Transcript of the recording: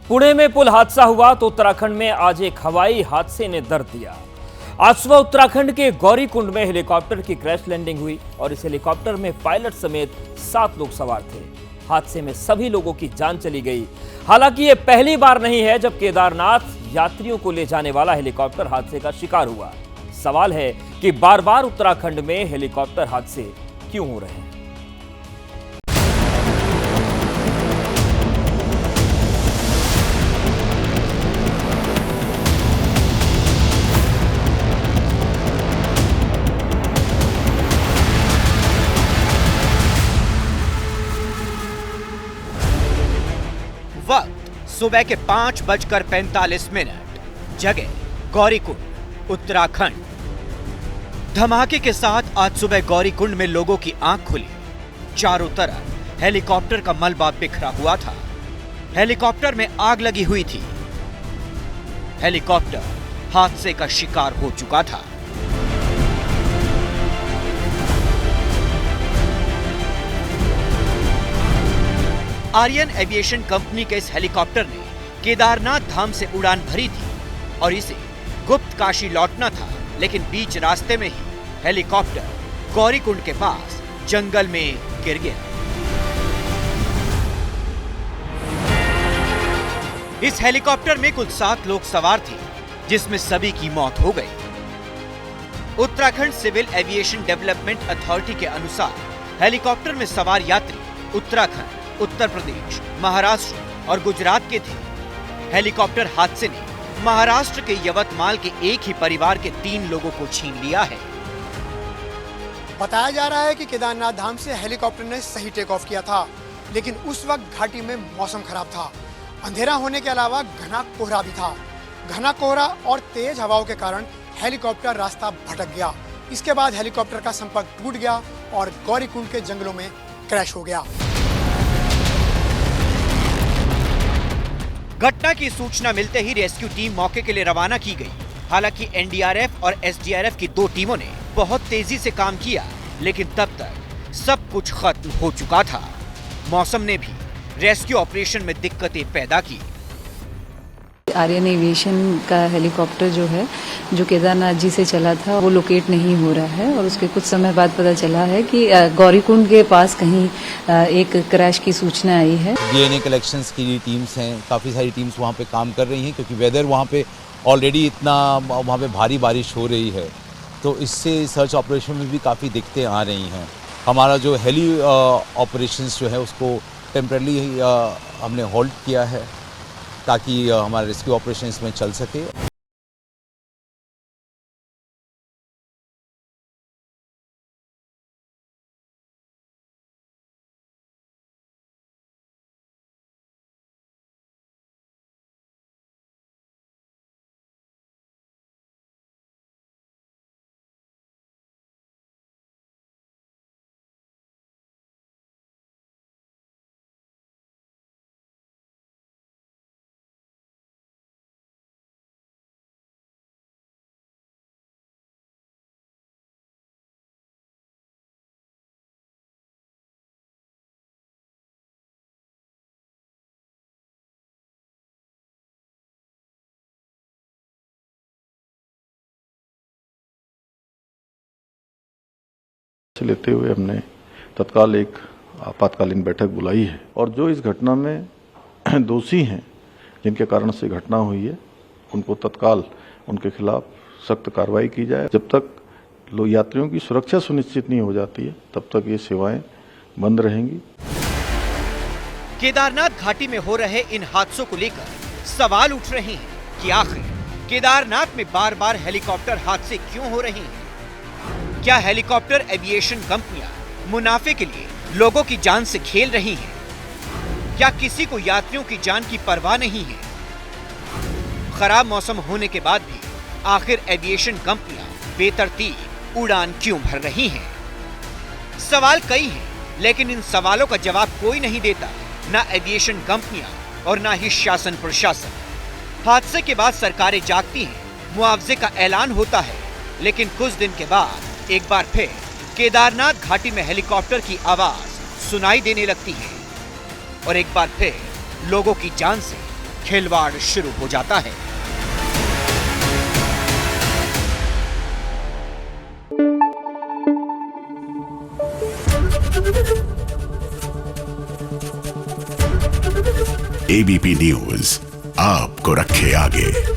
पुणे में पुल हादसा हुआ तो उत्तराखंड में आज एक हवाई हादसे ने दर्द दिया। आज सुबह उत्तराखंड के गौरीकुंड में हेलीकॉप्टर की क्रैश लैंडिंग हुई और इस हेलीकॉप्टर में पायलट समेत 7 लोग सवार थे। हादसे में सभी लोगों की जान चली गई। हालांकि ये पहली बार नहीं है जब केदारनाथ यात्रियों को ले जाने वाला हेलीकॉप्टर हादसे का शिकार हुआ। सवाल है कि बार बार उत्तराखंड में हेलीकॉप्टर हादसे क्यों हो रहे हैं। वक्त सुबह के 5:45। जगह गौरीकुंड, उत्तराखंड। धमाके के साथ आज सुबह गौरीकुंड में लोगों की आंख खुली। चारों तरफ हेलीकॉप्टर का मलबा बिखरा हुआ था। हेलीकॉप्टर में आग लगी हुई थी। हेलीकॉप्टर हादसे का शिकार हो चुका था। आर्यन एविएशन कंपनी के इस हेलीकॉप्टर ने केदारनाथ धाम से उड़ान भरी थी और इसे गुप्त काशी लौटना था, लेकिन बीच रास्ते में ही हेलीकॉप्टर गौरीकुंड के पास जंगल में गिर गया। इस हेलीकॉप्टर में कुल 7 लोग सवार थे, जिसमें सभी की मौत हो गई। Uttarakhand civil aviation development authority के अनुसार हेलीकॉप्टर में सवार यात्री उत्तराखंड, उत्तर प्रदेश, महाराष्ट्र और गुजरात के थे। हेलीकॉप्टर हादसे ने महाराष्ट्र के यवतमाल के एक ही परिवार के 3 लोगों को छीन लिया है। बताया जा रहा है कि केदारनाथ धाम से हेलीकॉप्टर ने सही टेक ऑफ किया था, लेकिन उस वक्त घाटी में मौसम खराब था। अंधेरा होने के अलावा घना कोहरा भी था। घना कोहरा और तेज हवाओं के कारण हेलीकॉप्टर रास्ता भटक गया। इसके बाद हेलीकॉप्टर का संपर्क टूट गया और गौरीकुंड के जंगलों में क्रैश हो गया। घटना की सूचना मिलते ही रेस्क्यू टीम मौके के लिए रवाना की गई। हालांकि एनडीआरएफ और एसडीआरएफ की 2 टीमों ने बहुत तेजी से काम किया, लेकिन तब तक सब कुछ खत्म हो चुका था। मौसम ने भी रेस्क्यू ऑपरेशन में दिक्कतें पैदा की। आर्यन एविएशन का हेलीकॉप्टर जो है, जो केदारनाथ जी से चला था, वो लोकेट नहीं हो रहा है और उसके कुछ समय बाद पता चला है कि गौरीकुंड के पास कहीं एक क्रैश की सूचना आई है। डीएनए कलेक्शंस की टीम्स हैं, काफ़ी सारी टीम्स वहाँ पे काम कर रही हैं, क्योंकि वेदर वहाँ पे ऑलरेडी इतना वहाँ पे भारी बारिश हो रही है, तो इससे सर्च ऑपरेशन में भी काफ़ी दिक्कतें आ रही हैं। हमारा जो हेली ऑपरेशंस जो है उसको टेम्परली हमने होल्ड किया है ताकि हमारे रेस्क्यू ऑपरेशंस में चल सके। लेते हुए हमने तत्काल एक आपातकालीन बैठक बुलाई है और जो इस घटना में दोषी हैं, जिनके कारण से घटना हुई है, उनको तत्काल उनके खिलाफ सख्त कार्रवाई की जाए। जब तक लोग यात्रियों की सुरक्षा सुनिश्चित नहीं हो जाती है, तब तक ये सेवाएं बंद रहेंगी। केदारनाथ घाटी में हो रहे इन हादसों को लेकर सवाल उठ रहे हैं कि आखिर केदारनाथ में बार बार हेलीकॉप्टर हादसे क्यों हो रहे हैं। क्या हेलीकॉप्टर एविएशन कंपनियां मुनाफे के लिए लोगों की जान से खेल रही हैं? क्या किसी को यात्रियों की जान की परवाह नहीं है? खराब मौसम होने के बाद भी आखिर एविएशन कंपनियां बेतरतीब उड़ान क्यों भर रही हैं? सवाल कई हैं, लेकिन इन सवालों का जवाब कोई नहीं देता, ना एविएशन कंपनियां और ना ही शासन प्रशासन। हादसे के बाद सरकारें जागती हैं, मुआवजे का ऐलान होता है, लेकिन कुछ दिन के बाद एक बार फिर केदारनाथ घाटी में हेलीकॉप्टर की आवाज सुनाई देने लगती है और एक बार फिर लोगों की जान से खिलवाड़ शुरू हो जाता है। एबीपी न्यूज आपको रखे आगे।